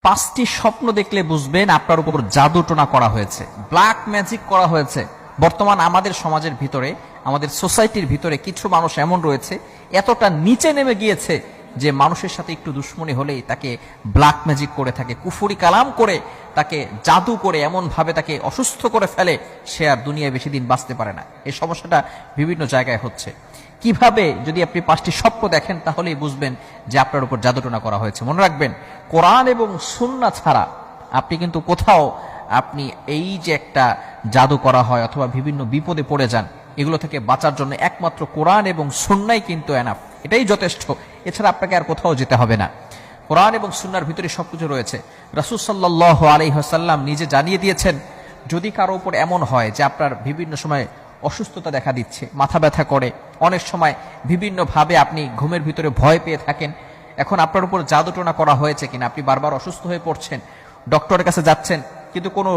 5টি স্বপ্ন দেখলে বুঝবেন আপনার উপর জাদুটোনা করা হয়েছে, ব্ল্যাক ম্যাজিক করা হয়েছে। বর্তমান আমাদের সমাজের ভিতরে, আমাদের সোসাইটির ভিতরে কিছু মানুষ এমন রয়েছে, এতটা নিচে নেমে গিয়েছে যে মানুষের সাথে একটু দুশ্মনী হলেই তাকে ব্ল্যাক ম্যাজিক করে থাকে, কুফরি কালাম করে, তাকে জাদু করে এমন ভাবে তাকে অসুস্থ করে ফেলে, সে আর দুনিয়ায় বেশি দিন বাঁচতে পারে না। এই সমস্যাটা বিভিন্ন জায়গায় হচ্ছে। কিভাবে, যদি আপনি 5টি স্বপ্ন দেখেন তাহলেই বুঝবেন যে আপনার উপর জাদুটোনা করা হয়েছে। মনে রাখবেন, কোরআন এবং সুন্নাহ ছাড়া আপনি কিন্তু কোথাও, আপনি এই যে একটা জাদু করা হয় অথবা বিভিন্ন বিপদে পড়ে যান, এগুলো থেকে বাঁচার জন্য একমাত্র কোরআন এবং সুন্নাহই কিন্তু এনাফ, এটাই যথেষ্ট। এছাড়া আপনাকে আর কোথাও যেতে হবে না। কোরআন এবং সুন্নাহর ভিতরে সবকিছু রয়েছে। রাসূল সাল্লাল্লাহু আলাইহি ওয়াসাল্লাম নিজে জানিয়ে দিয়েছেন, যদি কারো উপর এমন হয় যে আপনার বিভিন্ন সময় অসুস্থতা দেখা দিচ্ছে, মাথা ব্যথা করে, অনেক সময় বিভিন্নভাবে আপনি ঘুমের ভিতরে ভয় পেয়ে থাকেন, এখন আপনার উপর জাদুটোনা করা হয়েছে কিনা, আপনি বারবার অসুস্থ হয়ে পড়ছেন, ডক্টরের কাছে যাচ্ছেন কিন্তু কোনো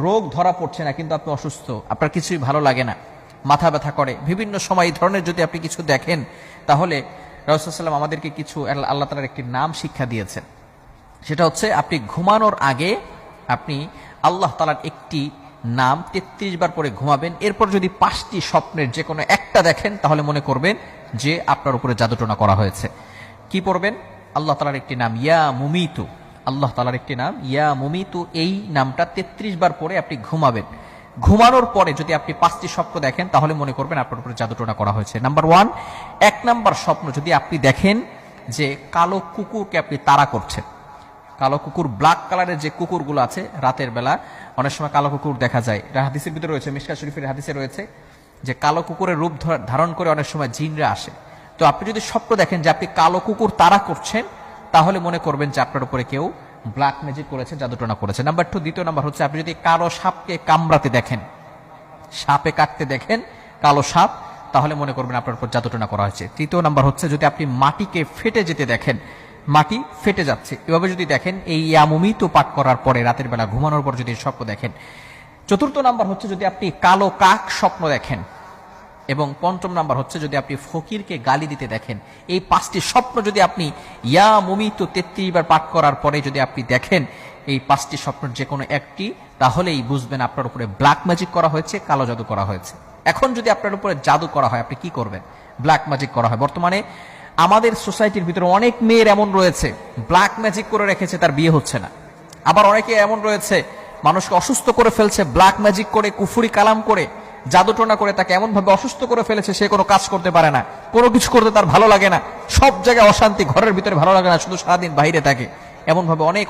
রোগ ধরা পড়ছে না, কিন্তু আপনি অসুস্থ, আপনার কিছুই ভালো লাগে না, মাথা ব্যথা করে, বিভিন্ন সময় এই ধরনের যদি আপনি কিছু দেখেন, তাহলে রাসূল সাল্লাল্লাহু আলাইহি ওয়াসাল্লাম আমাদেরকে কিছু আল্লাহ তাআলার একটি নাম শিক্ষা দিয়েছেন। সেটা হচ্ছে, আপনি ঘুমানোর আগে আপনি আল্লাহ তাআলার একটি নাম 33 বার পরে ঘুমাবেন। এরপর যদি 5টি স্বপ্নের যে কোনো একটা দেখেন, তাহলে মনে করবেন যে আপনার উপরে জাদুটোনা করা হয়েছে। কি পড়বেন? আল্লাহ তাআলার একটি নাম ইয়া মুমিতু, আল্লাহ তাআলার একটি নাম ইয়া মুমিতু, এই নামটা 33 বার পরে আপনি ঘুমাবেন। ঘুমানোর পরে যদি আপনি 5টি স্বপ্ন দেখেন, তাহলে মনে করবেন আপনার উপরে জাদুটোনা করা হয়েছে। নাম্বার 1, 1 নাম্বার স্বপ্ন যদি আপনি দেখেন যে কালো কুকুরকে আপনি তাড়া করছেন, কালো কুকুর, ব্ল্যাক কালারের যে কুকুরগুলো আছে, রাতের বেলা অনেক সময় কালো কুকুর দেখা যায়, হাদিসের ভিতরে রয়েছে, মিশকাত শরীফের হাদিসে রয়েছে যে কালো কুকুরের রূপ ধারণ করে অনেক সময় জিনরা আসে। তো আপনি যদি স্বপ্ন দেখেন যে আপনি কালো কুকুর তাড়া করছেন, তাহলে মনে করবেন যে আপনার উপরে কেউ ব্ল্যাক ম্যাজিক করেছে, জাদুটোনা করেছে। নাম্বার 2, দ্বিতীয় নাম্বার হচ্ছে, আপনি যদি কালো সাপকে কামড়াতে দেখেন, সাপে কাটতে দেখেন, কালো সাপ, তাহলে মনে করবেন আপনার উপর জাদুটোনা করা হয়েছে। তৃতীয় নাম্বার হচ্ছে, যদি আপনি মাটিকে ফেটে যেতে দেখেন, মাটি ফেটে যাচ্ছে, এভাবে যদি দেখেন, এই ইয়ামুমিতু পাঠ করার পরে রাতের বেলা ঘুমানোর পর যদি স্বপ্ন দেখেন। চতুর্থ নাম্বার হচ্ছে, যদি আপনি কালো কাক স্বপ্ন দেখেন। এবং পঞ্চম নাম্বার হচ্ছে, যদি আপনি ফকিরকে গালি দিতে দেখেন। এই 5টি স্বপ্ন যদি আপনি ইয়া মুমিতু 33 বার পাঠ করার পরে যদি আপনি দেখেন, এই 5টি স্বপ্নের যে কোনো একটি, তাহলেই বুঝবেন আপনার উপরে ব্ল্যাক ম্যাজিক করা হয়েছে, কালো জাদু করা হয়েছে। এখন যদি আপনার উপরে জাদু করা হয়, আপনি কি করবেন? ব্ল্যাক ম্যাজিক করা হয়। বর্তমানে আমাদের সোসাইটির ভিতরে অনেক মেয়ের এমন রয়েছে, ব্ল্যাক ম্যাজিক করে রেখেছে, তার বিয়ে হচ্ছে না। আবার অনেকে এমন রয়েছে, মানুষকে অসুস্থ করে ফেলছে, ব্ল্যাক ম্যাজিক করে, কুফরি কালাম করে, জাদুটোনা করে তাকে এমন ভাবে অসুস্থ করে ফেলেছে, সে কোনো কাজ করতে পারে না, কোনো কিছু করতে তার ভালো লাগে না, সব জায়গায় অশান্তি, ঘরের ভিতরে ভালো লাগে না, শুধু সারাদিন বাইরে থাকে। এমন ভাবে অনেক